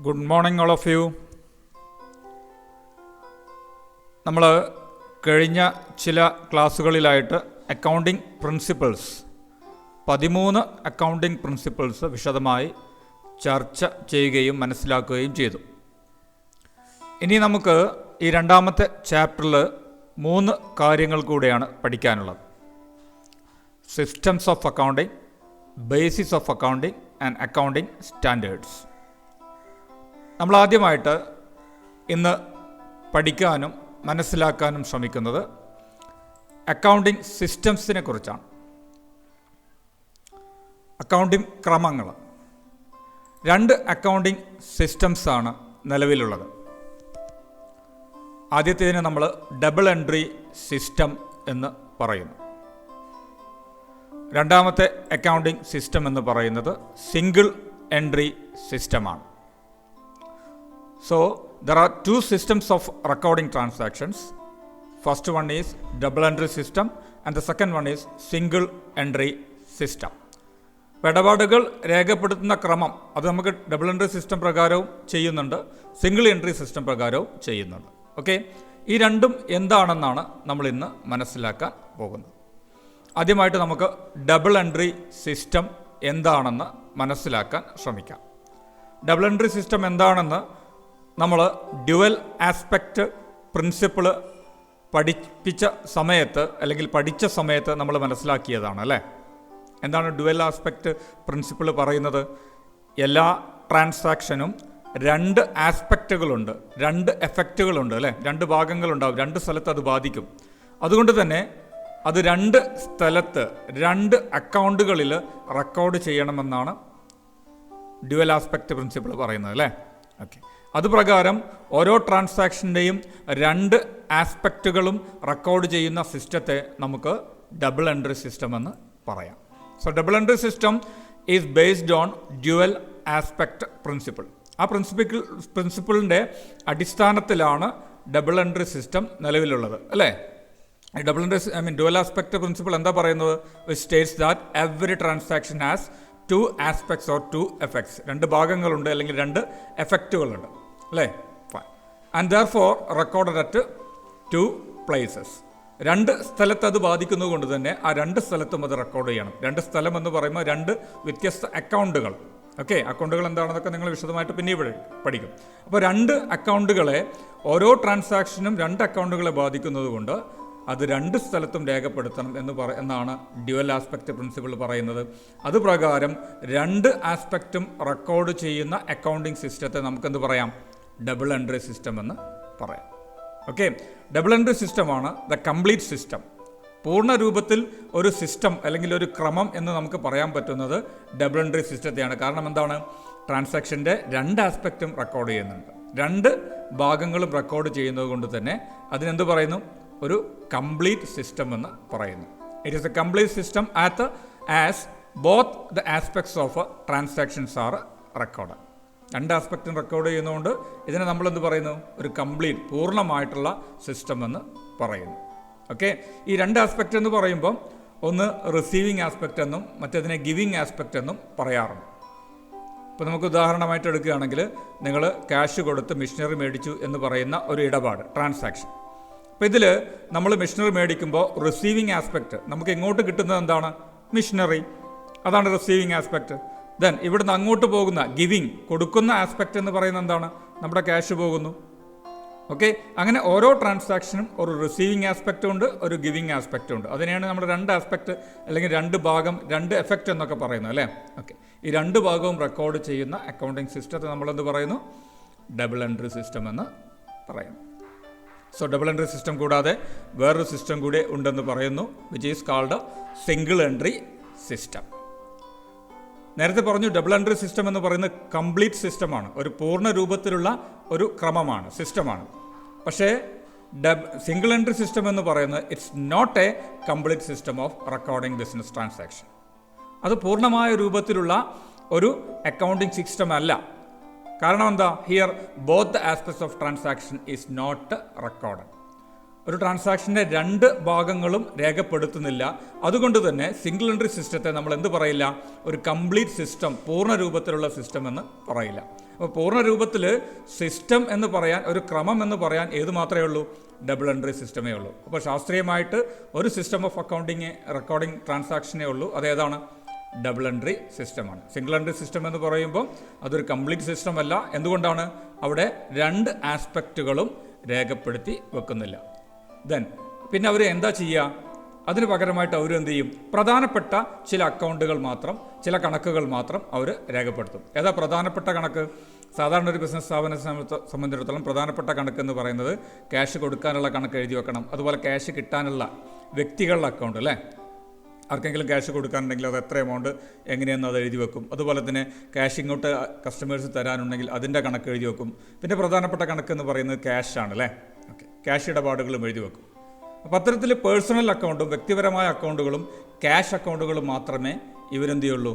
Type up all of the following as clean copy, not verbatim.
Good morning all of you. നമ്മൾ കഴിഞ്ഞ ചില ക്ലാസ്സുകളിലായിട്ട് അക്കൗണ്ടിംഗ് പ്രിൻസിപ്പിൾസ് 13 അക്കൗണ്ടിംഗ് പ്രിൻസിപ്പിൾസ് വിശദമായി ചർച്ച ചെയ്യുകയും മനസ്സിലാക്കുകയും ചെയ്തു. ഇനി നമുക്ക് ഈ രണ്ടാമത്തെ ചാപ്റ്ററിൽ 3 കാര്യങ്ങൾ കൂടെയാണ് പഠിക്കാനുള്ളത്. Systems of accounting, basis of accounting and accounting standards. നമ്മൾ ആദ്യമായിട്ട് ഇന്ന് പഠിക്കാനും മനസ്സിലാക്കാനും ശ്രമിക്കുന്നത് അക്കൗണ്ടിംഗ് സിസ്റ്റംസിനെ കുറിച്ചാണ്. അക്കൗണ്ടിംഗ് ക്രമങ്ങൾ. 2 അക്കൗണ്ടിംഗ് സിസ്റ്റംസാണ് നിലവിലുള്ളത്. ആദ്യത്തേതിന് നമ്മൾ ഡബിൾ എൻട്രി സിസ്റ്റം എന്ന് പറയുന്നു. രണ്ടാമത്തെ അക്കൗണ്ടിംഗ് സിസ്റ്റം എന്ന് പറയുന്നത് സിംഗിൾ എൻട്രി സിസ്റ്റമാണ്. So, there are 2 systems of recording transactions. First one is double entry system and the second one is single entry system. ഇടപാടുകൾ രേഖപ്പെടുത്തുന്ന ക്രമം അത് നമുക്ക് ഡബിൾ എൻട്രി സിസ്റ്റം പ്രകാരവും ചെയ്യുന്നുണ്ട്, സിംഗിൾ എൻട്രി സിസ്റ്റം പ്രകാരവും ചെയ്യുന്നുണ്ട്. ഓക്കെ, ഈ രണ്ടും എന്താണെന്നാണ് നമ്മൾ ഇന്ന് മനസ്സിലാക്കാൻ പോകുന്നത്. ആദ്യമായിട്ട് നമുക്ക് ഡബിൾ എൻട്രി സിസ്റ്റം എന്താണെന്ന് മനസ്സിലാക്കാൻ ശ്രമിക്കാം. ഡബിൾ എൻട്രി സിസ്റ്റം എന്താണെന്ന് നമ്മൾ ഡ്യുവൽ ആസ്പെക്റ്റ് പ്രിൻസിപ്പിൾ പഠിച്ച സമയത്ത് നമ്മൾ മനസ്സിലാക്കിയതാണ് അല്ലേ. എന്താണ് ഡ്യുവൽ ആസ്പെക്റ്റ് പ്രിൻസിപ്പിൾ പറയുന്നത്? എല്ലാ ട്രാൻസാക്ഷനും 2 ആസ്പെക്റ്റുകളുണ്ട്, 2 എഫക്റ്റുകളുണ്ട് അല്ലേ, 2 ഭാഗങ്ങളുണ്ടാവും, 2 സ്ഥലത്ത് അത് ബാധിക്കും. അതുകൊണ്ട് തന്നെ അത് 2 സ്ഥലത്ത് 2 അക്കൗണ്ടുകളിൽ റെക്കോർഡ് ചെയ്യണമെന്നാണ് ഡ്യുവൽ ആസ്പെക്റ്റ് പ്രിൻസിപ്പിൾ പറയുന്നത് അല്ലേ. ഓക്കെ, അതുപ്രകാരം ഓരോ ട്രാൻസാക്ഷൻ്റെയും 2 ആസ്പെക്റ്റുകളും റെക്കോർഡ് ചെയ്യുന്ന സിസ്റ്റത്തെ നമുക്ക് ഡബിൾ എൻട്രി സിസ്റ്റം എന്ന് പറയാം. So double entry system is based on dual aspect principle. ആ പ്രിൻസിപ്പിളിൻ്റെ അടിസ്ഥാനത്തിലാണ് ഡബിൾ എൻട്രി സിസ്റ്റം നിലവിലുള്ളത് അല്ലേ. Double entry dual aspect principle എന്താ പറയുന്നത്? Which States that every transaction has 2 aspects or 2 effects. 2 ഭാഗങ്ങളുണ്ട് അല്ലെങ്കിൽ 2 എഫക്റ്റുകളുണ്ട് അല്ലേ. Fine. And therefore recorded at 2 places. 2 സ്ഥലത്ത് അത് ബാധിക്കുന്നത് കൊണ്ട് തന്നെ ആ 2 സ്ഥലത്തും അത് റെക്കോർഡ് ചെയ്യണം. 2 സ്ഥലം എന്ന് പറയുമ്പോൾ 2 വ്യത്യസ്ത അക്കൗണ്ടുകൾ. ഓക്കെ, അക്കൗണ്ടുകൾ എന്താണെന്നൊക്കെ നിങ്ങൾ വിശദമായിട്ട് പിന്നീട് പഠിക്കും. അപ്പോൾ 2 അക്കൗണ്ടുകളെ, ഓരോ ട്രാൻസാക്ഷനും 2 അക്കൗണ്ടുകളെ ബാധിക്കുന്നത് കൊണ്ട് അത് 2 സ്ഥലത്തും രേഖപ്പെടുത്തണം എന്നാണ് ഡ്യുവൽ ആസ്പെക്റ്റ് പ്രിൻസിപ്പിൾ പറയുന്നത്. അതുപ്രകാരം 2 ആസ്പെക്റ്റും റെക്കോർഡ് ചെയ്യുന്ന അക്കൗണ്ടിംഗ് സിസ്റ്റത്തെ നമുക്കെന്ത് പറയാം? ഡബിൾ എൻട്രി സിസ്റ്റം എന്ന് പറയാം. ഓക്കെ, ഡബിൾ എൻട്രി സിസ്റ്റമാണ് ദ കംപ്ലീറ്റ് സിസ്റ്റം. പൂർണ്ണ രൂപത്തിൽ ഒരു സിസ്റ്റം അല്ലെങ്കിൽ ഒരു ക്രമം എന്ന് നമുക്ക് പറയാൻ പറ്റുന്നത് ഡബിൾ എൻട്രി സിസ്റ്റത്തെയാണ്. കാരണം എന്താണ്? ട്രാൻസാക്ഷൻ്റെ 2 ആസ്പെക്റ്റും റെക്കോർഡ് ചെയ്യുന്നുണ്ട്, 2 ഭാഗങ്ങളും റെക്കോർഡ് ചെയ്യുന്നത് കൊണ്ട് തന്നെ അതിനെന്ത് പറയുന്നു? ഒരു കംപ്ലീറ്റ് സിസ്റ്റം എന്ന് പറയുന്നു. It is a complete system as both the aspects of transactions are record. 2 ആസ്പെക്റ്റും റെക്കോർഡ് ചെയ്യുന്നതുകൊണ്ട് ഇതിനെ നമ്മളെന്ത് പറയുന്നു? ഒരു കംപ്ലീറ്റ്, പൂർണ്ണമായിട്ടുള്ള സിസ്റ്റം എന്ന് പറയുന്നു. ഓക്കെ, ഈ 2 ആസ്പെക്റ്റ് എന്ന് പറയുമ്പോൾ ഒന്ന് റിസീവിങ് ആസ്പെക്റ്റ് എന്നും മറ്റേതിനെ ഗിവിങ് ആസ്പെക്റ്റ് എന്നും പറയാറുണ്ട്. ഇപ്പോൾ നമുക്ക് ഉദാഹരണമായിട്ട് എടുക്കുകയാണെങ്കിൽ, നിങ്ങൾ ക്യാഷ് കൊടുത്ത് മെഷീനറി മേടിച്ചു എന്ന് പറയുന്ന ഒരു ഇടപാട്, ട്രാൻസാക്ഷൻ. അപ്പോൾ ഇതിൽ നമ്മൾ മെഷീനറി മേടിക്കുമ്പോൾ റിസീവിങ് ആസ്പെക്റ്റ് നമുക്ക് ഇങ്ങോട്ട് കിട്ടുന്നത് എന്താണ്? മെഷീനറി, അതാണ് റിസീവിങ് ആസ്പെക്റ്റ്. ദെൻ ഇവിടുന്ന് അങ്ങോട്ട് പോകുന്ന ഗിവിങ്, കൊടുക്കുന്ന ആസ്പെക്റ്റ് എന്ന് പറയുന്നത് എന്താണ്? നമ്മുടെ ക്യാഷ് പോകുന്നു. ഓക്കെ, അങ്ങനെ ഓരോ ട്രാൻസാക്ഷനും ഒരു റിസീവിങ് ആസ്പെക്റ്റും ഉണ്ട്, ഒരു ഗിവിങ് ആസ്പെക്റ്റും ഉണ്ട്. അതിനെയാണ് നമ്മൾ 2 ആസ്പെക്റ്റ് അല്ലെങ്കിൽ 2 ഭാഗം, 2 എഫക്റ്റ് എന്നൊക്കെ പറയുന്നത് അല്ലേ. ഓക്കെ, ഈ 2 ഭാഗവും റെക്കോർഡ് ചെയ്യുന്ന അക്കൗണ്ടിങ് സിസ്റ്റത്തെ നമ്മളെന്ത് പറയുന്നു? ഡബിൾ എൻട്രി സിസ്റ്റം എന്ന് പറയുന്നു. സോ ഡബിൾ എൻട്രി സിസ്റ്റം കൂടാതെ വേറൊരു സിസ്റ്റം കൂടി ഉണ്ടെന്ന് പറയുന്നു, which is called single entry system. നേരത്തെ പറഞ്ഞു ഡബിൾ എൻട്രി സിസ്റ്റം എന്ന് പറയുന്നത് കംപ്ലീറ്റ് സിസ്റ്റമാണ്, ഒരു പൂർണ്ണ രൂപത്തിലുള്ള ഒരു ക്രമമാണ്, സിസ്റ്റമാണ്. പക്ഷേ സിംഗിൾ എൻട്രി സിസ്റ്റം എന്ന് പറയുന്നത് it's not a complete system of recording business transaction. അത് പൂർണ്ണമായ രൂപത്തിലുള്ള ഒരു അക്കൗണ്ടിംഗ് സിസ്റ്റം അല്ല. കാരണം എന്താ? Here both the aspects of transaction is not record. ഒരു ട്രാൻസാക്ഷൻ്റെ രണ്ട് ഭാഗങ്ങളും രേഖപ്പെടുത്തുന്നില്ല. അതുകൊണ്ട് തന്നെ സിംഗിൾ എൻട്രി സിസ്റ്റത്തെ നമ്മൾ എന്ത് പറയില്ല, ഒരു കംപ്ലീറ്റ് സിസ്റ്റം, പൂർണ്ണ രൂപത്തിലുള്ള സിസ്റ്റം എന്ന് പറയില്ല. അപ്പോൾ പൂർണ്ണ രൂപത്തിൽ സിസ്റ്റം എന്ന് പറയാൻ, ഒരു ക്രമം എന്ന് പറയാൻ ഏത് മാത്രമേ ഉള്ളൂ, ഡബിൾ എൻട്രി സിസ്റ്റമേ ഉള്ളൂ. അപ്പോൾ ശാസ്ത്രീയമായിട്ട് ഒരു സിസ്റ്റം ഓഫ് അക്കൗണ്ടിങ് റെക്കോർഡിംഗ് ട്രാൻസാക്ഷനേ ഉള്ളൂ. അതേതാണ്? ഡബിൾ എൻട്രി സിസ്റ്റമാണ്. സിംഗിൾ എൻട്രി സിസ്റ്റം എന്ന് പറയുമ്പോൾ അതൊരു കംപ്ലീറ്റ് സിസ്റ്റം അല്ല. എന്തുകൊണ്ടാണ്? അവിടെ രണ്ട് ആസ്പെക്റ്റുകളും രേഖപ്പെടുത്തി വെക്കുന്നില്ല. പിന്നെ അവർ എന്താ ചെയ്യുക? അതിന് പകരമായിട്ട് അവർ എന്ത് ചെയ്യും? പ്രധാനപ്പെട്ട ചില അക്കൗണ്ടുകൾ മാത്രം, ചില കണക്കുകൾ മാത്രം അവർ രേഖപ്പെടുത്തും. ഏതാ പ്രധാനപ്പെട്ട കണക്ക്? സാധാരണ ഒരു ബിസിനസ് സ്ഥാപനത്തെ സംബന്ധിച്ചിടത്തോളം പ്രധാനപ്പെട്ട കണക്ക് എന്ന് പറയുന്നത് ക്യാഷ് കൊടുക്കാനുള്ള കണക്ക് എഴുതി വെക്കണം. അതുപോലെ ക്യാഷ് കിട്ടാനുള്ള വ്യക്തികളുടെ അക്കൗണ്ട്, അല്ലേ? ആർക്കെങ്കിലും ക്യാഷ് കൊടുക്കാനുണ്ടെങ്കിൽ അത് എത്ര എമൗണ്ട് എങ്ങനെയെന്ന് അത് എഴുതി വെക്കും. അതുപോലെ തന്നെ ക്യാഷ് ഇങ്ങോട്ട് കസ്റ്റമേഴ്സ് തരാനുണ്ടെങ്കിൽ അതിൻ്റെ കണക്ക് എഴുതി വെക്കും. പിന്നെ പ്രധാനപ്പെട്ട കണക്ക് എന്ന് പറയുന്നത് ക്യാഷാണ്, അല്ലേ? ഓക്കെ, ക്യാഷ് ഇടപാടുകളും എഴുതി വെക്കും. അപ്പോൾ അത്തരത്തിൽ പേഴ്സണൽ അക്കൗണ്ടും വ്യക്തിപരമായ അക്കൗണ്ടുകളും ക്യാഷ് അക്കൗണ്ടുകളും മാത്രമേ ഇവരെന്ത് ചെയ്യുള്ളൂ,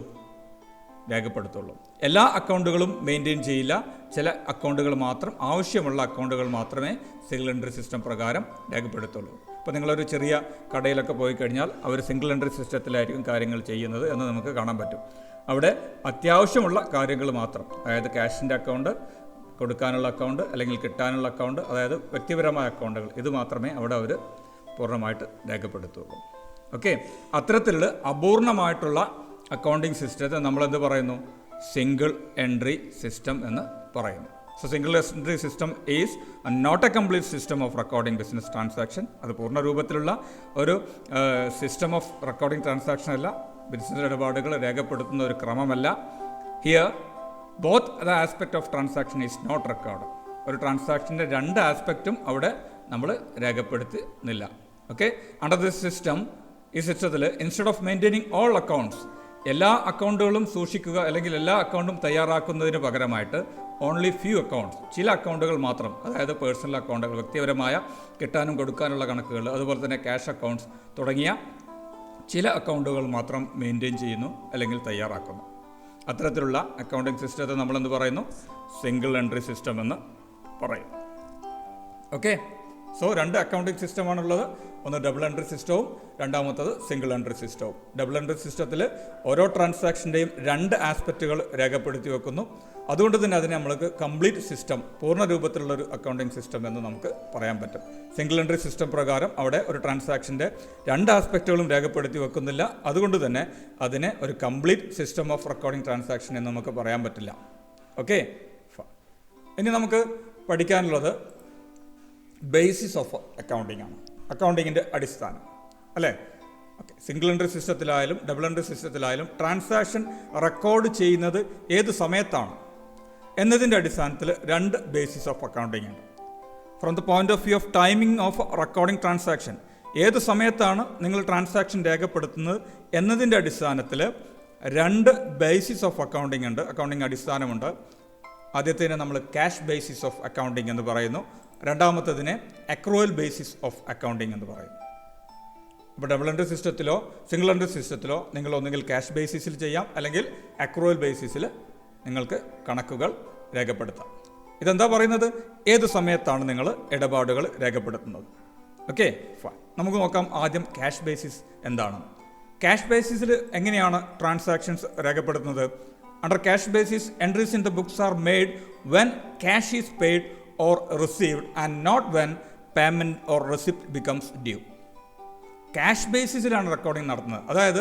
രേഖപ്പെടുത്തുള്ളൂ. എല്ലാ അക്കൗണ്ടുകളും മെയിൻറ്റെയിൻ ചെയ്യില്ല. ചില അക്കൗണ്ടുകൾ മാത്രം, ആവശ്യമുള്ള അക്കൗണ്ടുകൾ മാത്രമേ സിംഗിൾ എൻട്രി സിസ്റ്റം പ്രകാരം രേഖപ്പെടുത്തുള്ളൂ. ഇപ്പോൾ നിങ്ങളൊരു ചെറിയ കടയിലൊക്കെ പോയി കഴിഞ്ഞാൽ അവർ സിംഗിൾ എൻട്രി സിസ്റ്റത്തിലായിരിക്കും കാര്യങ്ങൾ ചെയ്യുന്നത് എന്ന് നമുക്ക് കാണാൻ പറ്റും. അവിടെ അത്യാവശ്യമുള്ള കാര്യങ്ങൾ മാത്രം, അതായത് ക്യാഷിൻ്റെ അക്കൗണ്ട്, കൊടുക്കാനുള്ള അക്കൗണ്ട്, അല്ലെങ്കിൽ കിട്ടാനുള്ള അക്കൗണ്ട്, അതായത് വ്യക്തിപരമായ അക്കൗണ്ടുകൾ, ഇത് മാത്രമേ അവിടെ അവർ പൂർണ്ണമായിട്ട് രേഖപ്പെടുത്തുള്ളൂ. ഓക്കെ, അത്തരത്തിലുള്ള അപൂർണമായിട്ടുള്ള അക്കൗണ്ടിങ് സിസ്റ്റത്തെ നമ്മളെന്ത് പറയുന്നു? സിംഗിൾ എൻട്രി സിസ്റ്റം എന്ന് പറയുന്നു. So single entry system is not a complete system of recording business transaction. അത് പൂർണ്ണ രൂപത്തിലുള്ള ഒരു സിസ്റ്റം ഓഫ് റെക്കോർഡിംഗ് ട്രാൻസാക്ഷൻ അല്ല, ബിസിനസ് ഇടപാടുകൾ രേഖപ്പെടുത്തുന്ന ഒരു ക്രമമല്ല. Here both the aspect of transaction is not record. ഒരു ട്രാൻസാക്ഷൻ്റെ രണ്ട് ആസ്പെക്റ്റും അവിടെ നമ്മൾ രേഖപ്പെടുത്തുന്നില്ല. ഓക്കെ, അണ്ടർ ദിസ് സിസ്റ്റം, ഈ സിസ്റ്റത്തിൽ instead of maintaining all accounts, എല്ലാ അക്കൗണ്ടുകളും സൂക്ഷിക്കുക അല്ലെങ്കിൽ എല്ലാ അക്കൗണ്ടും തയ്യാറാക്കുന്നതിന് പകരമായിട്ട് ഓൺലി ഫ്യൂ അക്കൗണ്ട്സ്, ചില അക്കൗണ്ടുകൾ മാത്രം, അതായത് പേഴ്സണൽ അക്കൗണ്ടുകൾ, വ്യക്തിപരമായ കിട്ടാനും കൊടുക്കാനുള്ള കണക്കുകൾ, അതുപോലെ തന്നെ ക്യാഷ് അക്കൗണ്ട്സ് തുടങ്ങിയ ചില അക്കൗണ്ടുകൾ മാത്രം മെയിൻറ്റെയിൻ ചെയ്യുന്നു അല്ലെങ്കിൽ തയ്യാറാക്കുന്നു. അത്തരത്തിലുള്ള അക്കൗണ്ടിങ് സിസ്റ്റത്തെ നമ്മളെന്ത് പറയുന്നു? സിംഗിൾ എൻട്രി സിസ്റ്റം എന്ന് പറയും. ഓക്കെ, സോ രണ്ട് അക്കൗണ്ടിങ് സിസ്റ്റമാണുള്ളത്. ഒന്ന് ഡബിൾ എൻട്രി സിസ്റ്റവും രണ്ടാമത്തത് സിംഗിൾ എൻട്രി സിസ്റ്റവും. ഡബിൾ എൻട്രി സിസ്റ്റത്തിൽ ഓരോ ട്രാൻസാക്ഷൻ്റെയും രണ്ട് ആസ്പെക്റ്റുകൾ രേഖപ്പെടുത്തി വെക്കുന്നു. അതുകൊണ്ട് തന്നെ അതിനെ നമ്മൾക്ക് കംപ്ലീറ്റ് സിസ്റ്റം, പൂർണ്ണ രൂപത്തിലുള്ളൊരു അക്കൗണ്ടിങ് സിസ്റ്റം എന്ന് നമുക്ക് പറയാൻ പറ്റും. സിംഗിൾ എൻട്രി സിസ്റ്റം പ്രകാരം അവിടെ ഒരു ട്രാൻസാക്ഷൻ്റെ രണ്ട് ആസ്പെക്റ്റുകളും രേഖപ്പെടുത്തി വെക്കുന്നില്ല. അതുകൊണ്ട് തന്നെ അതിനെ ഒരു complete system of recording transaction എന്ന് നമുക്ക് പറയാൻ പറ്റില്ല. ഓക്കെ, ഇനി നമുക്ക് പഠിക്കാനുള്ളത് ബേസിസ് ഓഫ് അക്കൗണ്ടിങ് ആണ്. അക്കൗണ്ടിങ്ങിൻ്റെ അടിസ്ഥാനം, അല്ലേ? ഓക്കെ, സിംഗിൾ എൻട്രി സിസ്റ്റത്തിലായാലും ഡബിൾ എൻട്രി സിസ്റ്റത്തിലായാലും ട്രാൻസാക്ഷൻ റെക്കോർഡ് ചെയ്യുന്നത് ഏത് സമയത്താണ് എന്നതിൻ്റെ അടിസ്ഥാനത്തിൽ രണ്ട് ബേസിസ് ഓഫ് അക്കൗണ്ടിങ് ഉണ്ട്. From the point of view of timing of recording transaction, ഏത് സമയത്താണ് നിങ്ങൾ ട്രാൻസാക്ഷൻ രേഖപ്പെടുത്തുന്നത് എന്നതിൻ്റെ അടിസ്ഥാനത്തിൽ രണ്ട് ബേസിസ് ഓഫ് അക്കൗണ്ടിങ് ഉണ്ട്, അക്കൗണ്ടിങ് അടിസ്ഥാനമുണ്ട്. ആദ്യത്തേതിനെ നമ്മൾ ക്യാഷ് ബേസിസ് ഓഫ് അക്കൗണ്ടിങ് എന്ന് പറയുന്നു. രണ്ടാമത്തതിനെ അക്രൂവൽ ബേസിസ് ഓഫ് അക്കൗണ്ടിങ് എന്ന് പറയും. ഇപ്പോൾ ഡബിൾ എൻട്രി സിസ്റ്റത്തിലോ സിംഗിൾ എൻട്രി സിസ്റ്റത്തിലോ നിങ്ങൾ ഒന്നുകിൽ ക്യാഷ് ബേസിസിൽ ചെയ്യാം, അല്ലെങ്കിൽ അക്രൂവൽ ബേസിസിൽ നിങ്ങൾക്ക് കണക്കുകൾ രേഖപ്പെടുത്താം. ഇതെന്താ പറയുന്നത്? ഏത് സമയത്താണ് നിങ്ങൾ ഇടപാടുകൾ രേഖപ്പെടുത്തുന്നത്. ഓക്കെ, നമുക്ക് നോക്കാം ആദ്യം ക്യാഷ് ബേസിസ് എന്താണ്. ക്യാഷ് ബേസിസിൽ എങ്ങനെയാണ് ട്രാൻസാക്ഷൻസ് രേഖപ്പെടുത്തുന്നത്? Under cash basis entries in the books are made when cash is paid or received and not when payment or receipt becomes due. Cash ബേസിസിലാണ് റെക്കോർഡിംഗ് നടത്തുന്നത്. അതായത്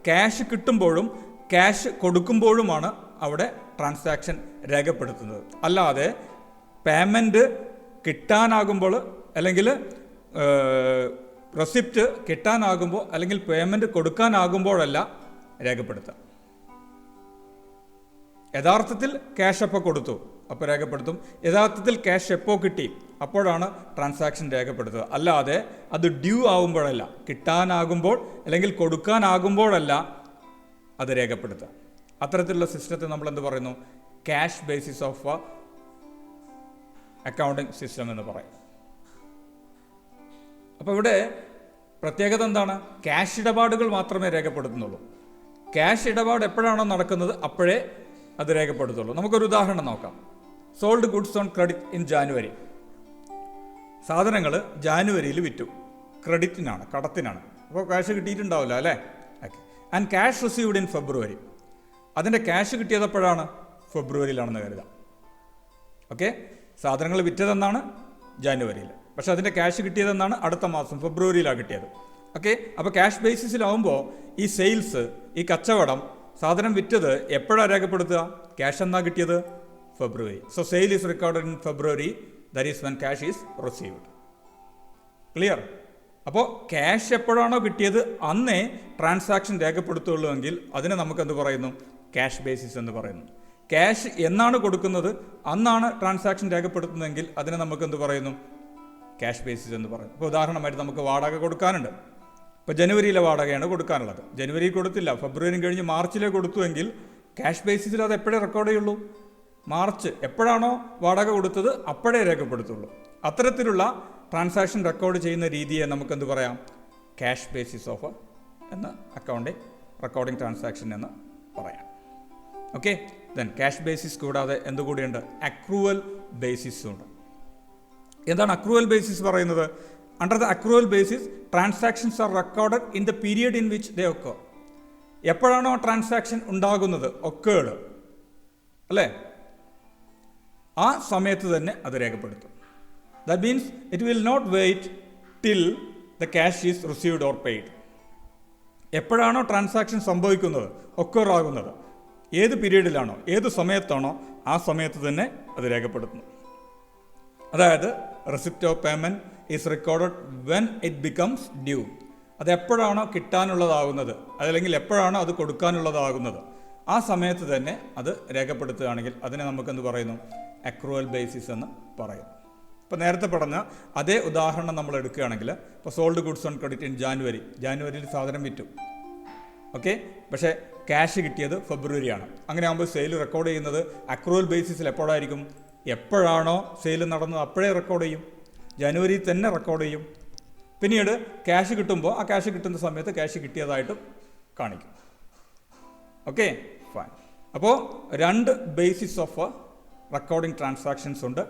ക്യാഷ് കിട്ടുമ്പോഴും ക്യാഷ് കൊടുക്കുമ്പോഴുമാണ് അവിടെ transaction രേഖപ്പെടുത്തുന്നത്. അല്ലാതെ payment കിട്ടാനാകുമ്പോൾ അല്ലെങ്കിൽ receipt കിട്ടാനാകുമ്പോൾ അല്ലെങ്കിൽ payment കൊടുക്കാനാകുമ്പോഴല്ല രേഖപ്പെടുത്തുക. യഥാർത്ഥത്തിൽ ക്യാഷ് എപ്പോൾ കൊടുത്തു അപ്പോൾ രേഖപ്പെടുത്തും, യഥാർത്ഥത്തിൽ ക്യാഷ് എപ്പോൾ കിട്ടി അപ്പോഴാണ് ട്രാൻസാക്ഷൻ രേഖപ്പെടുത്തുക. അല്ലാതെ അത് ഡ്യൂ ആകുമ്പോഴല്ല, കിട്ടാനാകുമ്പോൾ അല്ലെങ്കിൽ കൊടുക്കാനാകുമ്പോഴല്ല അത് രേഖപ്പെടുത്തുക. അത്തരത്തിലുള്ള സിസ്റ്റത്തെ നമ്മൾ എന്ത് പറയുന്നു? Cash basis of accounting system എന്ന് പറയും. അപ്പോൾ ഇവിടെ പ്രത്യേകത എന്താണ്? ക്യാഷ് ഇടപാടുകൾ മാത്രമേ രേഖപ്പെടുത്തുന്നുള്ളൂ. ക്യാഷ് ഇടപാട് എപ്പോഴാണോ നടക്കുന്നത് അപ്പോഴേ അത് രേഖപ്പെടുത്തുള്ളൂ. നമുക്കൊരു ഉദാഹരണം നോക്കാം. Sold goods on credit in January. സാധനങ്ങൾ ജാനുവരിയിൽ വിറ്റു, ക്രെഡിറ്റിനാണ്, കടത്തിനാണ്. അപ്പോൾ ക്യാഷ് കിട്ടിയിട്ടുണ്ടാവില്ല അല്ലേ? Okay. And cash received in February. അതിൻ്റെ ക്യാഷ് കിട്ടിയതെപ്പോഴാണ്? ഫെബ്രുവരിയിലാണെന്ന് കരുതാം. ഓക്കെ. സാധനങ്ങൾ വിറ്റതെന്നാണ്? ജാനുവരിയിൽ. പക്ഷേ അതിൻ്റെ ക്യാഷ് കിട്ടിയതെന്നാണ്? അടുത്ത മാസം ഫെബ്രുവരിയിലാണ് കിട്ടിയത്. ഓക്കെ. അപ്പോൾ ക്യാഷ് ബേസിസിലാവുമ്പോൾ ഈ സെയിൽസ്, ഈ കച്ചവടം, സാധനം വിറ്റത് എപ്പോഴാണ് രേഖപ്പെടുത്തുക? ക്യാഷ് എന്നാ കിട്ടിയത്? ഫെബ്രുവരി. So sale is recorded in February, that is when cash is received. Clear? അപ്പോൾ ക്യാഷ് എപ്പോഴാണോ കിട്ടിയത് അന്നേ ട്രാൻസാക്ഷൻ രേഖപ്പെടുത്തുള്ളൂ എങ്കിൽ അതിനെ നമുക്ക് എന്ത് പറയുന്നു? ക്യാഷ് ബേസിസ് എന്ന് പറയുന്നു. ക്യാഷ് എന്നാണ് കൊടുക്കുന്നത് അന്നാണ് ട്രാൻസാക്ഷൻ രേഖപ്പെടുത്തുന്നതെങ്കിൽ അതിനെ നമുക്ക് എന്ത് പറയുന്നു? ക്യാഷ് ബേസിസ് എന്ന് പറയുന്നു. ഇപ്പോൾ ഉദാഹരണമായിട്ട് നമുക്ക് വാടക കൊടുക്കാനുണ്ട്. ഇപ്പോൾ ജനുവരിയിലെ വാടകയാണ് കൊടുക്കാനുള്ളത്. ജനുവരി കൊടുത്തില്ല, ഫെബ്രുവരി കഴിഞ്ഞ് മാർച്ചിലെ കൊടുത്തുവെങ്കിൽ ക്യാഷ് ബേസിസിൽ അത് എപ്പോഴേ റെക്കോർഡ് ചെയ്യുള്ളൂ? മാർച്ച് എപ്പോഴാണോ വാടക കൊടുത്തത് അപ്പോഴേ രേഖപ്പെടുത്തുള്ളൂ. അത്തരത്തിലുള്ള ട്രാൻസാക്ഷൻ റെക്കോർഡ് ചെയ്യുന്ന രീതിയെ നമുക്കെന്ത് പറയാം? ക്യാഷ് ബേസിസ് ഓഫ് എന്ന് അക്കൗണ്ടിങ് റെക്കോർഡിംഗ് ട്രാൻസാക്ഷൻ എന്ന് പറയാം. ഓക്കെ. ദെൻ ക്യാഷ് ബേസിസ് കൂടാതെ എന്തുകൂടിയുണ്ട്? അക്രൂവൽ ബേസിസും ഉണ്ട്. എന്താണ് അക്രൂവൽ ബേസിസ് പറയുന്നത്? Under the accrual basis transactions are recorded in the period in which they occur. എപ്പോഴാണോ ട്രാൻസാക്ഷൻ ഉണ്ടാകുന്നത്, ഒക്കേർഡ് അല്ലേ, ആ സമയത്ത് തന്നെ അത് രേഖപ്പെടുത്തും. That means it will not wait till the cash is received or paid. എപ്പോഴാണോ ട്രാൻസാക്ഷൻ സംഭവിക്കുന്നത്, ഒക്കർ ആകുന്നത്, ഏത് പീരീഡിലാണോ, ഏത് സമയത്താണോ ആ സമയത്ത് തന്നെ അത് രേഖപ്പെടുത്തുന്നു. അതായത് receipt of payment is recorded when it becomes due. അത് എപ്പോഴാണോ കിട്ടാനുള്ളതാകുന്നത്, അതല്ലെങ്കിൽ എപ്പോഴാണോ അത് കൊടുക്കാനുള്ളതാകുന്നത്, ആ സമയത്ത് തന്നെ അത് രേഖപ്പെടുത്തുകയാണെങ്കിൽ അതിനെ നമുക്കെന്ത് പറയുന്നു? അക്രൂവൽ ബേസിസ് എന്ന് പറയുന്നു. ഇപ്പോൾ നേരത്തെ പറഞ്ഞ അതേ ഉദാഹരണം നമ്മൾ എടുക്കുകയാണെങ്കിൽ, ഇപ്പോൾ sold goods on credit in ജാനുവരിയിൽ സാധനം വിറ്റു. ഓക്കെ. പക്ഷേ ക്യാഷ് കിട്ടിയത് ഫെബ്രുവരിയാണ്. അങ്ങനെ ആകുമ്പോൾ സെയിൽ റെക്കോർഡ് ചെയ്യുന്നത് അക്രൂവൽ ബേസിസിൽ എപ്പോഴായിരിക്കും? എപ്പോഴാണോ സെയിൽ നടന്നത് അപ്പോഴേ റെക്കോർഡ് ചെയ്യും. ജനുവരിയിൽ തന്നെ റെക്കോർഡ് ചെയ്യും. പിന്നീട് ക്യാഷ് കിട്ടുമ്പോൾ ആ ക്യാഷ് കിട്ടുന്ന സമയത്ത് ക്യാഷ് കിട്ടിയതായിട്ടും കാണിക്കും. Okay, fine. അപ്പോൾ രണ്ട് ബേസിസ് ഓഫ് റെക്കോർഡിംഗ് ട്രാൻസാക്ഷൻസ് ഉണ്ട്.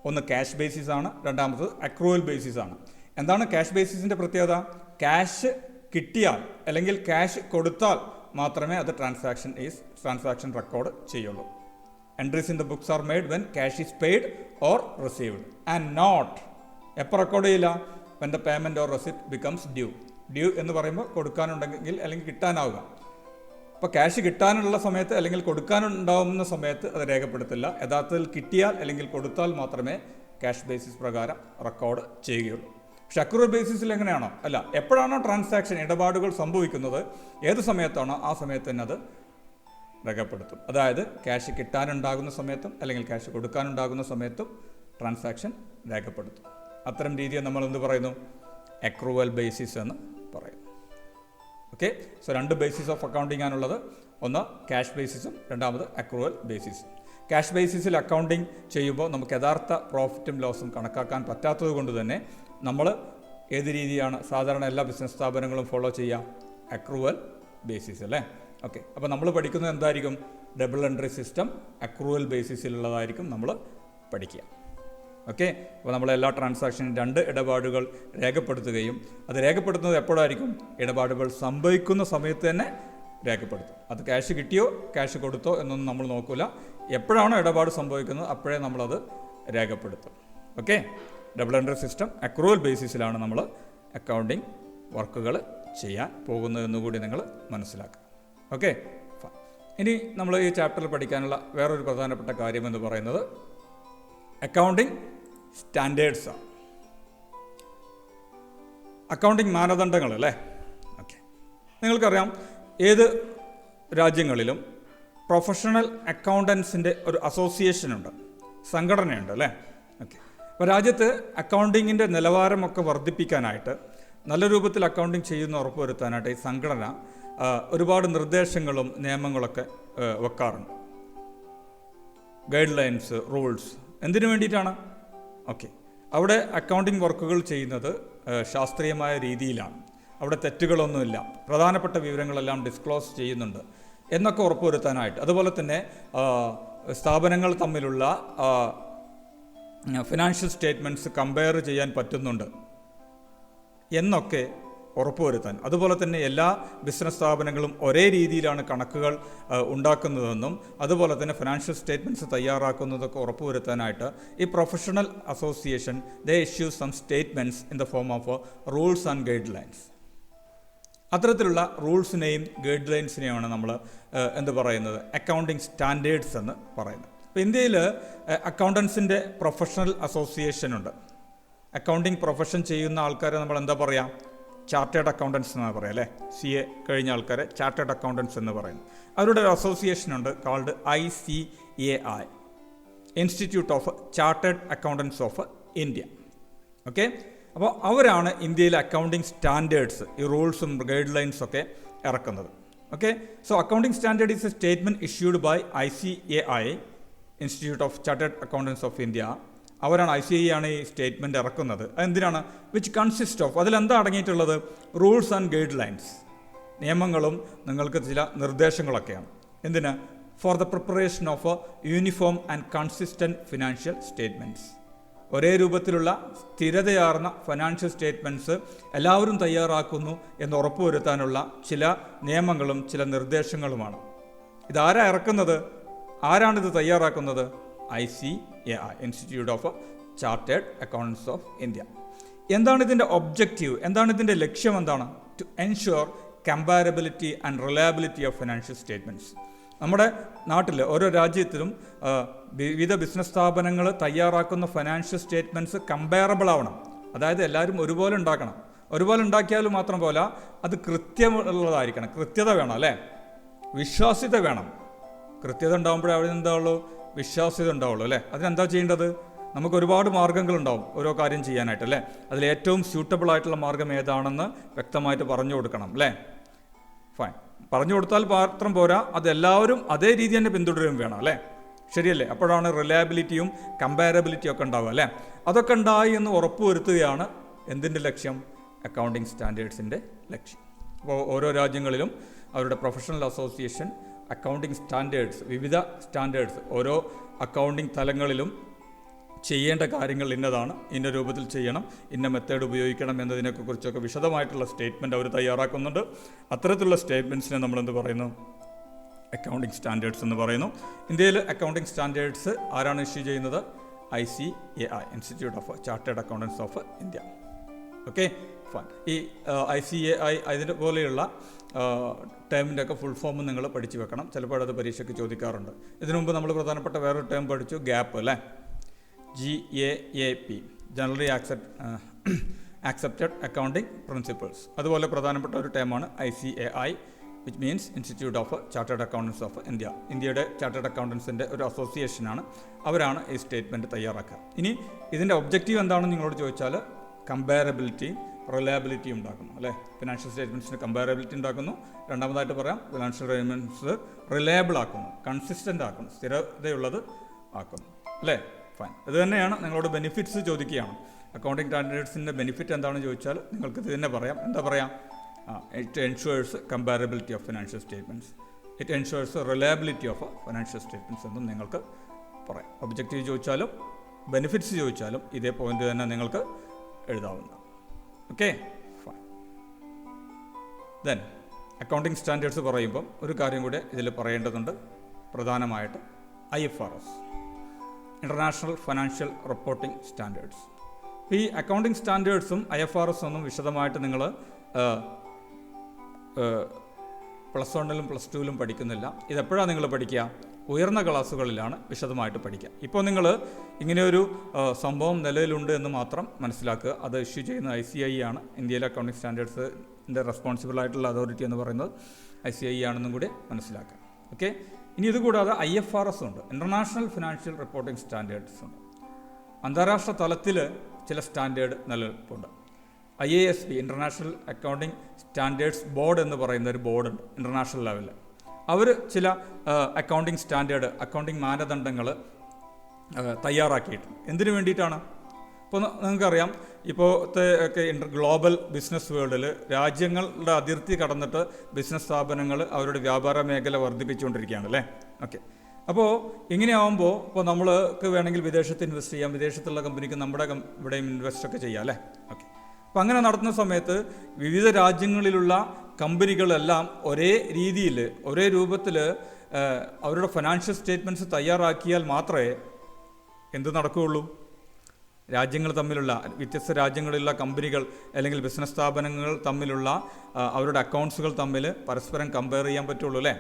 ഒന്ന് ക്യാഷ് ബേസിസ് ആണ്, രണ്ടാമത് അക്രൂവൽ ബേസിസ് ആണ്. എന്താണ് ക്യാഷ് ബേസിസിൻ്റെ പ്രത്യേകത? ക്യാഷ് കിട്ടിയാൽ അല്ലെങ്കിൽ ക്യാഷ് കൊടുത്താൽ മാത്രമേ അത് ട്രാൻസാക്ഷൻ റെക്കോർഡ് ചെയ്യുള്ളൂ. Entries in the books are made when cash is paid or received and not എപ്പോൾ റെക്കോർഡ് ചെയ്യില്ല? When the payment or receipt becomes due. Due എന്ന് പറയുമ്പോൾ കൊടുക്കാനുണ്ടെങ്കിൽ അല്ലെങ്കിൽ കിട്ടാനാവുക. അപ്പോൾ ക്യാഷ് കിട്ടാനുള്ള സമയത്ത് അല്ലെങ്കിൽ കൊടുക്കാനുണ്ടാവുന്ന സമയത്ത് അത് രേഖപ്പെടുത്തില്ല. യഥാർത്ഥത്തിൽ കിട്ടിയാൽ അല്ലെങ്കിൽ കൊടുത്താൽ മാത്രമേ ക്യാഷ് ബേസിസ് പ്രകാരം റെക്കോർഡ് ചെയ്യുകയുള്ളൂ. പക്ഷെ അക്രൂവൽ ബേസിസിൽ എങ്ങനെയാണോ? അല്ല, എപ്പോഴാണോ ട്രാൻസാക്ഷൻ ഇടപാടുകൾ സംഭവിക്കുന്നത്, ഏത് സമയത്താണോ ആ സമയത്ത് തന്നെ അത് രേഖപ്പെടുത്തും. അതായത് ക്യാഷ് കിട്ടാനുണ്ടാകുന്ന സമയത്തും അല്ലെങ്കിൽ ക്യാഷ് കൊടുക്കാനുണ്ടാകുന്ന സമയത്തും ട്രാൻസാക്ഷൻ രേഖപ്പെടുത്തും. അത്തരം രീതിയെ നമ്മൾ എന്ത് പറയുന്നു? അക്രൂവൽ ബേസിസ് എന്ന് പറയുന്നു. ഓക്കെ. സോ രണ്ട് ബേസിസ് ഓഫ് അക്കൗണ്ടിങ് ആണുള്ളത്. ഒന്ന് ക്യാഷ് ബേസിസും രണ്ടാമത് അക്രൂവൽ ബേസിസും. ക്യാഷ് ബേസിസിൽ അക്കൗണ്ടിങ് ചെയ്യുമ്പോൾ നമുക്ക് യഥാർത്ഥ പ്രോഫിറ്റും ലോസും കണക്കാക്കാൻ പറ്റാത്തത് കൊണ്ട് തന്നെ നമ്മൾ ഏത് രീതിയാണ് സാധാരണ എല്ലാ ബിസിനസ് സ്ഥാപനങ്ങളും ഫോളോ ചെയ്യുക? അക്രൂവൽ ബേസിസ് അല്ലേ? ഓക്കെ. അപ്പോൾ നമ്മൾ പഠിക്കുന്നത് എന്തായിരിക്കും? ഡബിൾ എൻട്രി സിസ്റ്റം അക്രൂവൽ ബേസിസിലുള്ളതായിരിക്കും നമ്മൾ പഠിക്കുക. ഓക്കെ. അപ്പോൾ നമ്മൾ എല്ലാ ട്രാൻസാക്ഷനും രണ്ട് ഇടപാടുകൾ രേഖപ്പെടുത്തുകയും അത് രേഖപ്പെടുത്തുന്നത് എപ്പോഴായിരിക്കും? ഇടപാടുകൾ സംഭവിക്കുന്ന സമയത്ത് തന്നെ രേഖപ്പെടുത്തും. അത് ക്യാഷ് കിട്ടിയോ ക്യാഷ് കൊടുത്തോ എന്നൊന്നും നമ്മൾ നോക്കില്ല. എപ്പോഴാണോ ഇടപാട് സംഭവിക്കുന്നത് അപ്പോഴേ നമ്മളത് രേഖപ്പെടുത്തും. Okay. Double entry system accrual ബേസിസിലാണ് നമ്മൾ അക്കൗണ്ടിങ് വർക്കുകൾ ചെയ്യാൻ പോകുന്നതെന്ന് കൂടി നിങ്ങൾ മനസ്സിലാക്കുക. ഓക്കെ. ഇനി നമ്മൾ ഈ ചാപ്റ്ററിൽ പഠിക്കാനുള്ള വേറൊരു പ്രധാനപ്പെട്ട കാര്യമെന്ന് പറയുന്നത് അക്കൗണ്ടിങ് സ്റ്റാൻഡേർഡ്സാണ്. അക്കൗണ്ടിങ് മാനദണ്ഡങ്ങൾ അല്ലേ? ഓക്കെ. നിങ്ങൾക്കറിയാം ഏത് രാജ്യങ്ങളിലും പ്രൊഫഷണൽ അക്കൗണ്ടൻസിൻ്റെ ഒരു അസോസിയേഷനുണ്ട്, സംഘടനയുണ്ട് അല്ലേ? ഓക്കെ. അപ്പോൾ രാജ്യത്ത് അക്കൗണ്ടിങ്ങിൻ്റെ നിലവാരമൊക്കെ വർദ്ധിപ്പിക്കാനായിട്ട്, നല്ല രൂപത്തിൽ അക്കൗണ്ടിങ് ചെയ്യുന്ന ഉറപ്പുവരുത്താനായിട്ട് ഈ സംഘടന ഒരുപാട് നിർദ്ദേശങ്ങളും നിയമങ്ങളൊക്കെ വെക്കാറുണ്ട്. Guide lines, rules. എന്തിനു വേണ്ടിയിട്ടാണ്? ഓക്കെ. അവിടെ അക്കൗണ്ടിങ് വർക്കുകൾ ചെയ്യുന്നത് ശാസ്ത്രീയമായ രീതിയിലാണ്. അവിടെ തെറ്റുകളൊന്നുമില്ല, പ്രധാനപ്പെട്ട വിവരങ്ങളെല്ലാം ഡിസ്ക്ലോസ് ചെയ്യുന്നുണ്ട് എന്നൊക്കെ ഉറപ്പുവരുത്താനായിട്ട്. അതുപോലെ തന്നെ സ്ഥാപനങ്ങൾ തമ്മിലുള്ള ഫിനാൻഷ്യൽ സ്റ്റേറ്റ്മെൻറ്റ്സ് കമ്പയർ ചെയ്യാൻ പറ്റുന്നുണ്ട് എന്നൊക്കെ ഉറപ്പുവരുത്താൻ, അതുപോലെ തന്നെ എല്ലാ ബിസിനസ് സ്ഥാപനങ്ങളും ഒരേ രീതിയിലാണ് കണക്കുകൾ ഉണ്ടാക്കുന്നതെന്നും അതുപോലെ തന്നെ ഫിനാൻഷ്യൽ സ്റ്റേറ്റ്മെൻറ്റ്സ് തയ്യാറാക്കുന്നതൊക്കെ ഉറപ്പുവരുത്താനായിട്ട് ഈ professional association they issue some statements in the form of rules and guidelines. അത്തരത്തിലുള്ള റൂൾസിനെയും ഗൈഡ് ലൈൻസിനെയാണ് നമ്മൾ എന്ത് പറയുന്നത്, അക്കൗണ്ടിങ് സ്റ്റാൻഡേർഡ്സ് എന്ന് പറയുന്നത്. ഇപ്പോൾ ഇന്ത്യയിൽ അക്കൗണ്ടൻസിൻ്റെ പ്രൊഫഷണൽ അസോസിയേഷൻ ഉണ്ട്. അക്കൗണ്ടിങ് പ്രൊഫഷൻ ചെയ്യുന്ന ആൾക്കാരെ നമ്മൾ എന്താ പറയുക, ചാർട്ടേഡ് അക്കൗണ്ടൻസ് എന്നാണ് പറയുക അല്ലേ. CA കഴിഞ്ഞ ആൾക്കാരെ ചാർട്ടേഡ് അക്കൗണ്ടൻസ് എന്ന് പറയുന്നു. അവരുടെ ഒരു അസോസിയേഷൻ ഉണ്ട് called ICAI, Institute of Chartered Accountants of India. Okay, അപ്പോൾ അവരാണ് ഇന്ത്യയിലെ അക്കൗണ്ടിങ് സ്റ്റാൻഡേർഡ്സ്, ഈ റൂൾസും ഗൈഡ് ലൈൻസും ഒക്കെ ഇറക്കുന്നത്. Okay, so accounting standard is a statement issued by ICAI, Institute of Chartered Accountants of India. അവരാണ് ICAI ആണ് ഈ സ്റ്റേറ്റ്മെൻറ്റ് ഇറക്കുന്നത്. അതെന്തിനാണ്, വിച്ച് കൺസിസ്റ്റ് ഓഫ്, അതിലെന്താ അടങ്ങിയിട്ടുള്ളത്, റൂൾസ് ആൻഡ് ഗൈഡ് ലൈൻസ്, നിയമങ്ങളും നിങ്ങൾക്ക് ചില നിർദ്ദേശങ്ങളൊക്കെയാണ്. എന്തിന്, for the preparation of uniform and consistent financial statements. ഒരേ രൂപത്തിലുള്ള സ്ഥിരതയാർന്ന ഫിനാൻഷ്യൽ സ്റ്റേറ്റ്മെൻറ്റ്സ് എല്ലാവരും തയ്യാറാക്കുന്നു എന്ന് ഉറപ്പുവരുത്താനുള്ള ചില നിയമങ്ങളും ചില നിർദ്ദേശങ്ങളുമാണ്. ഇതാരാ ഇറക്കുന്നത്, ആരാണിത് തയ്യാറാക്കുന്നത്, ICAI, Institute of Chartered Accountants of India. എന്താണ് ഇതിൻ്റെ ഒബ്ജക്റ്റീവ്, എന്താണ് ഇതിൻ്റെ ലക്ഷ്യം, എന്താണ്, to ensure comparability and reliability of financial statements. നമ്മുടെ നാട്ടിൽ ഓരോ രാജ്യത്തിലും വിവിധ ബിസിനസ് സ്ഥാപനങ്ങൾ തയ്യാറാക്കുന്ന ഫിനാൻഷ്യൽ സ്റ്റേറ്റ്മെൻറ്റ്സ് കമ്പയറബിൾ ആവണം. അതായത് എല്ലാവരും ഒരുപോലെ ഉണ്ടാക്കണം. ഒരുപോലെ ഉണ്ടാക്കിയാലും മാത്രം പോലെ അത് കൃത്യമുള്ളതായിരിക്കണം, കൃത്യത വേണം അല്ലേ, വിശ്വാസ്യത വേണം. കൃത്യത ഉണ്ടാകുമ്പോഴേ അവിടെ എന്താവുള്ളൂ, വിശ്വാസ്യത ഉണ്ടാവുള്ളൂ അല്ലേ. അതിനെന്താ ചെയ്യേണ്ടത്, നമുക്ക് ഒരുപാട് മാർഗ്ഗങ്ങളുണ്ടാവും ഓരോ കാര്യം ചെയ്യാനായിട്ട് അല്ലേ. അതിലേറ്റവും സ്യൂട്ടബിൾ ആയിട്ടുള്ള മാർഗ്ഗം ഏതാണെന്ന് വ്യക്തമായിട്ട് പറഞ്ഞു കൊടുക്കണം അല്ലേ. ഫൈൻ, പറഞ്ഞു കൊടുത്താൽ മാത്രം പോരാ, അതെല്ലാവരും അതേ രീതി തന്നെ പിന്തുടരുകയും വേണം അല്ലേ. ശരിയല്ലേ, അപ്പോഴാണ് റിലയബിലിറ്റിയും കമ്പാരബിലിറ്റിയും ഒക്കെ ഉണ്ടാവുക അല്ലേ. അതൊക്കെ ഉണ്ടായി എന്ന് ഉറപ്പുവരുത്തുകയാണ് എന്തിൻ്റെ ലക്ഷ്യം, അക്കൗണ്ടിങ് സ്റ്റാൻഡേർഡ്സിൻ്റെ ലക്ഷ്യം. അപ്പോൾ ഓരോ രാജ്യങ്ങളിലും അവരുടെ പ്രൊഫഷണൽ അസോസിയേഷൻ അക്കൗണ്ടിങ് സ്റ്റാൻഡേർഡ്സ്, വിവിധ സ്റ്റാൻഡേർഡ്സ്, ഓരോ അക്കൗണ്ടിങ് തലങ്ങളിലും ചെയ്യേണ്ട കാര്യങ്ങൾ ഇന്നതാണ്, ഇന്ന രൂപത്തിൽ ചെയ്യണം, ഇന്ന മെത്തേഡ് ഉപയോഗിക്കണം എന്നതിനെക്കുറിച്ചൊക്കെ വിശദമായിട്ടുള്ള സ്റ്റേറ്റ്മെൻറ്റ് അവർ തയ്യാറാക്കുന്നുണ്ട്. അത്തരത്തിലുള്ള സ്റ്റേറ്റ്മെൻറ്റ്സിനെ നമ്മളെന്ത് പറയുന്നു, അക്കൗണ്ടിങ് സ്റ്റാൻഡേർഡ്സ് എന്ന് പറയുന്നു. ഇന്ത്യയിൽ അക്കൗണ്ടിങ് സ്റ്റാൻഡേർഡ്സ് ആരാണ് ഇഷ്യൂ ചെയ്യുന്നത്, ICAI, Institute of Chartered Accountants of India. Okay fine. ഈ ICAI അതിന് പോലെയുള്ള ടേമിൻ്റെ ഒക്കെ ഫുൾ ഫോം നിങ്ങൾ പഠിച്ചു വെക്കണം. ചിലപ്പോഴത് പരീക്ഷയ്ക്ക് ചോദിക്കാറുണ്ട്. ഇതിനു മുമ്പ് നമ്മൾ പ്രധാനപ്പെട്ട വേറൊരു ടേം പഠിച്ചു, ഗ്യാപ്പ് അല്ലേ, GAAP, generally accepted accounting principles. അതുപോലെ പ്രധാനപ്പെട്ട ഒരു ടേമാണ് ICAI, which means institute of Chartered Accountants of India. ഇന്ത്യയുടെ ചാർട്ടേഡ് അക്കൗണ്ടൻസിൻ്റെ ഒരു അസോസിയേഷനാണ്. അവരാണ് ഈ സ്റ്റേറ്റ്മെൻറ്റ് തയ്യാറാക്കുക. ഇനി ഇതിൻ്റെ ഒബ്ജക്റ്റീവ് എന്താണെന്ന് നിങ്ങളോട് ചോദിച്ചാൽ, കമ്പാരബിലിറ്റിയും റിലയബിലിറ്റി ഉണ്ടാക്കുന്നു അല്ലേ. ഫിനാൻഷ്യൽ സ്റ്റേറ്റ്മെൻറ്റ്സിന് കമ്പാരബിലിറ്റി ഉണ്ടാക്കുന്നു. രണ്ടാമതായിട്ട് പറയാം, ഫിനാൻഷ്യൽ സ്റ്റേറ്റ്മെൻറ്റ്സ് റിലയബിൾ ആക്കുന്നു, കൺസിസ്റ്റൻ്റ് ആക്കുന്നു, സ്ഥിരതയുള്ളത് ആക്കുന്നു അല്ലേ. ഫൈൻ. ഇത് തന്നെയാണ് നിങ്ങളോട് ബെനിഫിറ്റ്സ് ചോദിക്കുകയാണ്. അക്കൗണ്ടിങ് സ്റ്റാൻഡേർഡ്സിൻ്റെ ബെനിഫിറ്റ് എന്താണെന്ന് ചോദിച്ചാൽ നിങ്ങൾക്ക് ഇത് തന്നെ പറയാം. എന്താ പറയാം, it ensures comparability of financial statements, it ensures reliability of financial statements എന്നും നിങ്ങൾക്ക് പറയാം. ഒബ്ജക്റ്റീവ് ചോദിച്ചാലും ബെനിഫിറ്റ്സ് ചോദിച്ചാലും ഇതേ പോയിന്റ് തന്നെ നിങ്ങൾക്ക് എഴുതാവുന്നതാണ്. Okay fine. Then accounting standards പറയുമ്പം ഒരു കാര്യം കൂടെ ഇതിൽ പറയേണ്ടതുണ്ട്, പ്രധാനമായിട്ട് IFRS, international financial reporting standards. ഈ അക്കൗണ്ടിങ് സ്റ്റാൻഡേർഡ്സും IFRS ഒന്നും വിശദമായിട്ട് നിങ്ങൾ +1 +2 പഠിക്കുന്നില്ല. ഇതെപ്പോഴാണ് നിങ്ങൾ പഠിക്കുക, ഉയർന്ന ക്ലാസ്സുകളിലാണ് വിശദമായിട്ട് പഠിക്കുക. ഇപ്പോൾ നിങ്ങൾ ഇങ്ങനെയൊരു സംഭവം നിലവിലുണ്ട് എന്ന് മാത്രം മനസ്സിലാക്കുക. അത് ഇഷ്യൂ ചെയ്യുന്ന ICAI ആണ്. ഇന്ത്യയിലെ അക്കൗണ്ടിങ് സ്റ്റാൻഡേർഡ്സിൻ്റെ റെസ്പോൺസിബിൾ ആയിട്ടുള്ള അതോറിറ്റി എന്ന് പറയുന്നത് ICAI ആണെന്നും കൂടി മനസ്സിലാക്കുക. ഓക്കെ, ഇനി ഇതുകൂടാതെ IFRS ഉണ്ട്, ഇൻ്റർനാഷണൽ ഫിനാൻഷ്യൽ റിപ്പോർട്ടിംഗ് സ്റ്റാൻഡേർഡ്സ് ഉണ്ട്. അന്താരാഷ്ട്ര തലത്തിൽ ചില സ്റ്റാൻഡേർഡ് നിലനിൽപ്പുണ്ട്. IASB, international accounting standards board എന്ന് പറയുന്ന ഒരു ബോർഡുണ്ട് ഇൻ്റർനാഷണൽ ലെവലിൽ. അവർ ചില അക്കൗണ്ടിംഗ് സ്റ്റാൻഡേർഡ്, അക്കൗണ്ടിംഗ് മാനദണ്ഡങ്ങൾ തയ്യാറാക്കിയിട്ടുണ്ട്. എന്തിനു വേണ്ടിയിട്ടാണ്? ഇപ്പോൾ നിങ്ങൾക്കറിയാം, ഇപ്പോഴത്തെ ഒക്കെ ഗ്ലോബൽ ബിസിനസ് വേൾഡിൽ രാജ്യങ്ങളുടെ അതിർത്തി കടന്നിട്ട് ബിസിനസ് സ്ഥാപനങ്ങൾ അവരുടെ വ്യാപാര മേഖല വർദ്ധിപ്പിച്ചുകൊണ്ടിരിക്കുകയാണ് അല്ലേ. ഓക്കെ, അപ്പോൾ ഇങ്ങനെയാവുമ്പോൾ ഇപ്പോൾ നമ്മൾക്ക് വേണമെങ്കിൽ വിദേശത്ത് ഇൻവെസ്റ്റ് ചെയ്യാം, വിദേശത്തുള്ള കമ്പനിക്ക് നമ്മുടെ ഇവിടെയും ഇൻവെസ്റ്റ് ഒക്കെ ചെയ്യാം അല്ലേ. ഓക്കെ. അപ്പോൾ അങ്ങനെ നടത്തുന്ന സമയത്ത് വിവിധ രാജ്യങ്ങളിലുള്ള കമ്പനികളെല്ലാം ഒരേ രീതിയിൽ ഒരേ രൂപത്തിൽ അവരുടെ ഫിനാൻഷ്യൽ സ്റ്റേറ്റ്മെൻറ്റ്സ് തയ്യാറാക്കിയാൽ മാത്രമേ എന്ത് നടക്കുകയുള്ളൂ, രാജ്യങ്ങൾ തമ്മിലുള്ള വ്യത്യസ്ത രാജ്യങ്ങളിലുള്ള കമ്പനികൾ അല്ലെങ്കിൽ ബിസിനസ് സ്ഥാപനങ്ങൾ തമ്മിലുള്ള അവരുടെ അക്കൗണ്ട്സുകൾ തമ്മിൽ പരസ്പരം കമ്പയർ ചെയ്യാൻ പറ്റുള്ളൂ അല്ലേ.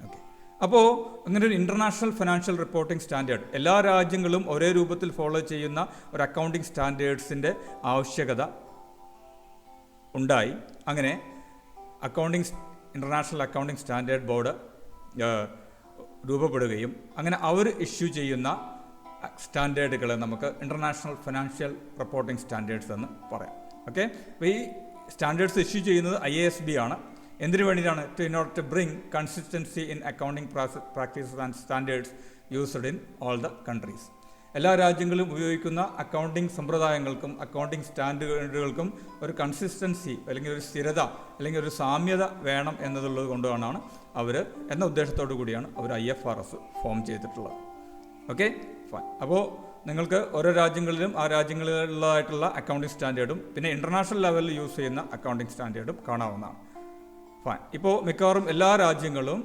ഓക്കെ. അപ്പോൾ അങ്ങനെ ഒരു ഇൻ്റർനാഷണൽ ഫിനാൻഷ്യൽ റിപ്പോർട്ടിംഗ് സ്റ്റാൻഡേർഡ് എല്ലാ രാജ്യങ്ങളും ഒരേ രൂപത്തിൽ ഫോളോ ചെയ്യുന്ന ഒരു അക്കൗണ്ടിങ് സ്റ്റാൻഡേർഡ്സിൻ്റെ ആവശ്യകത ഉണ്ടായി. അങ്ങനെ ഇൻ്റർനാഷണൽ അക്കൗണ്ടിങ് സ്റ്റാൻഡേർഡ് ബോർഡ് രൂപപ്പെടുകയും അങ്ങനെ അവർ ഇഷ്യൂ ചെയ്യുന്ന സ്റ്റാൻഡേർഡുകളെ നമുക്ക് ഇൻ്റർനാഷണൽ ഫിനാൻഷ്യൽ റിപ്പോർട്ടിംഗ് സ്റ്റാൻഡേർഡ്സ് എന്ന് പറയാം. ഓക്കെ. അപ്പോൾ ഈ സ്റ്റാൻഡേർഡ്സ് ഇഷ്യൂ ചെയ്യുന്നത് IASB ആണ്. എന്തിനു വേണ്ടിയിട്ടാണ്? In order to bring consistency in accounting practices and standards used in all the countries. എല്ലാ രാജ്യങ്ങളും ഉപയോഗിക്കുന്ന അക്കൗണ്ടിങ് സമ്പ്രദായങ്ങൾക്കും അക്കൗണ്ടിങ് സ്റ്റാൻഡേർഡുകൾക്കും ഒരു കൺസിസ്റ്റൻസി അല്ലെങ്കിൽ ഒരു സ്ഥിരത അല്ലെങ്കിൽ ഒരു സാമ്യത വേണം എന്നതുള്ളത് കൊണ്ടാണ് അവർ എന്ന ഉദ്ദേശത്തോടു കൂടിയാണ് അവർ IFRS ഫോം ചെയ്തിട്ടുള്ളത്. Okay, fine. അപ്പോൾ നിങ്ങൾക്ക് ഓരോ രാജ്യങ്ങളിലും ആ രാജ്യങ്ങളിലുള്ളതായിട്ടുള്ള അക്കൗണ്ടിങ് സ്റ്റാൻഡേർഡും പിന്നെ ഇൻ്റർനാഷണൽ ലെവലിൽ യൂസ് ചെയ്യുന്ന അക്കൗണ്ടിങ് സ്റ്റാൻഡേർഡും കാണാവുന്നതാണ്. ഫൈൻ. ഇപ്പോൾ മിക്കവാറും എല്ലാ രാജ്യങ്ങളും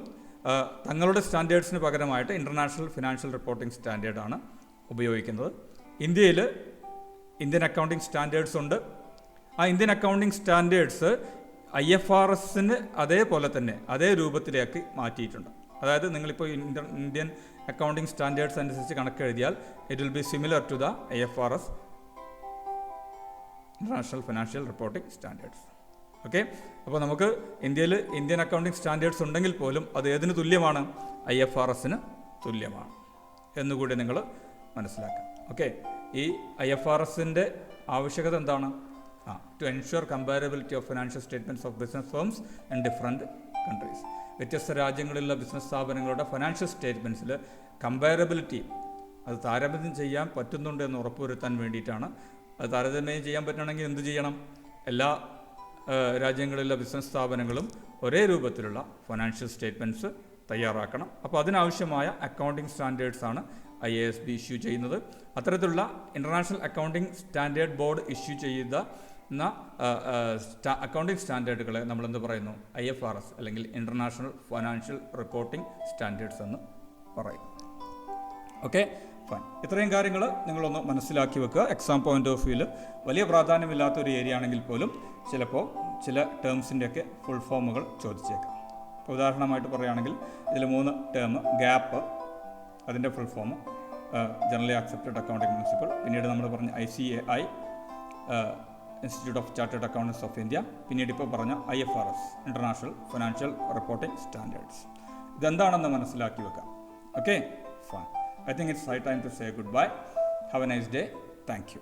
തങ്ങളുടെ സ്റ്റാൻഡേർഡ്സിന് പകരമായിട്ട് ഇൻ്റർനാഷണൽ ഫിനാൻഷ്യൽ റിപ്പോർട്ടിംഗ് സ്റ്റാൻഡേർഡാണ് ഉപയോഗിക്കുന്നത്. ഇന്ത്യയിൽ ഇന്ത്യൻ അക്കൗണ്ടിങ് സ്റ്റാൻഡേർഡ്സ് ഉണ്ട്. ആ ഇന്ത്യൻ അക്കൗണ്ടിങ് സ്റ്റാൻഡേർഡ്സ് IFRSന് അതേപോലെ തന്നെ അതേ രൂപത്തിലേക്ക് മാറ്റിയിട്ടുണ്ട്. അതായത് നിങ്ങളിപ്പോൾ ഇന്ത്യൻ അക്കൗണ്ടിങ് സ്റ്റാൻഡേർഡ്സ് അനുസരിച്ച് കണക്ക് എഴുതിയാൽ it will be similar to the IFRS international financial reporting standards. Okay. അപ്പോൾ നമുക്ക് ഇന്ത്യയിൽ ഇന്ത്യൻ അക്കൗണ്ടിങ് സ്റ്റാൻഡേർഡ്സ് ഉണ്ടെങ്കിൽ പോലും അത് ഏതിന് തുല്യമാണ്? IFRSന് തുല്യമാണ് എന്നുകൂടി നിങ്ങൾ മനസ്സിലാക്കാം. ഓക്കെ. ഈ IFRSൻ്റെ ആവശ്യകത എന്താണ്? To ensure comparability of financial statements of business firms in different countries. വ്യത്യസ്ത രാജ്യങ്ങളിലുള്ള ബിസിനസ് സ്ഥാപനങ്ങളുടെ ഫിനാൻഷ്യൽ സ്റ്റേറ്റ്മെൻറ്റ്സിൽ കമ്പാരബിലിറ്റി അത് താരതമ്യം ചെയ്യാൻ പറ്റുന്നുണ്ട് എന്ന് ഉറപ്പുവരുത്താൻ വേണ്ടിയിട്ടാണ്. അത് താരതമ്യം ചെയ്യാൻ പറ്റണമെങ്കിൽ എന്ത് ചെയ്യണം? എല്ലാ രാജ്യങ്ങളിലുള്ള ബിസിനസ് സ്ഥാപനങ്ങളും ഒരേ രൂപത്തിലുള്ള ഫിനാൻഷ്യൽ സ്റ്റേറ്റ്മെൻറ്റ്സ് തയ്യാറാക്കണം. അപ്പോൾ അതിനാവശ്യമായ അക്കൗണ്ടിങ് സ്റ്റാൻഡേർഡ്സാണ് IASB ഇഷ്യൂ ചെയ്യുന്നത്. അത്തരത്തിലുള്ള international accounting standard board issue ചെയ്ത അക്കൗണ്ടിങ് സ്റ്റാൻഡേർഡുകളെ നമ്മളെന്ത് പറയുന്നു? IFRS അല്ലെങ്കിൽ ഇൻ്റർനാഷണൽ ഫിനാൻഷ്യൽ റിപ്പോർട്ടിംഗ് സ്റ്റാൻഡേർഡ്സ് എന്ന് പറയും. Okay, fine. ഇത്രയും കാര്യങ്ങൾ നിങ്ങളൊന്ന് മനസ്സിലാക്കി വെക്കുക. എക്സാം പോയിൻ്റ് ഓഫ് വ്യൂവിൽ വലിയ പ്രാധാന്യമില്ലാത്തൊരു ഏരിയ ആണെങ്കിൽ പോലും ചിലപ്പോൾ ചില ടേംസിൻ്റെയൊക്കെ ഫുൾ ഫോമുകൾ ചോദിച്ചേക്കാം. ഇപ്പോൾ ഉദാഹരണമായിട്ട് പറയുകയാണെങ്കിൽ ഇതിൽ 3 ടേം ഗ്യാപ്പ്, അതിൻ്റെ full form generally accepted accounting principle, പിന്നീട് നമ്മൾ പറഞ്ഞ ICAI Institute of Chartered Accountants of India, പിന്നീട് ഇപ്പോൾ പറഞ്ഞ IFRS international financial reporting standards. ഇതെന്താണെന്ന് മനസ്സിലാക്കി വെക്കാം. Okay, fine. I think it's high time to say goodbye. Have a nice day. Thank you.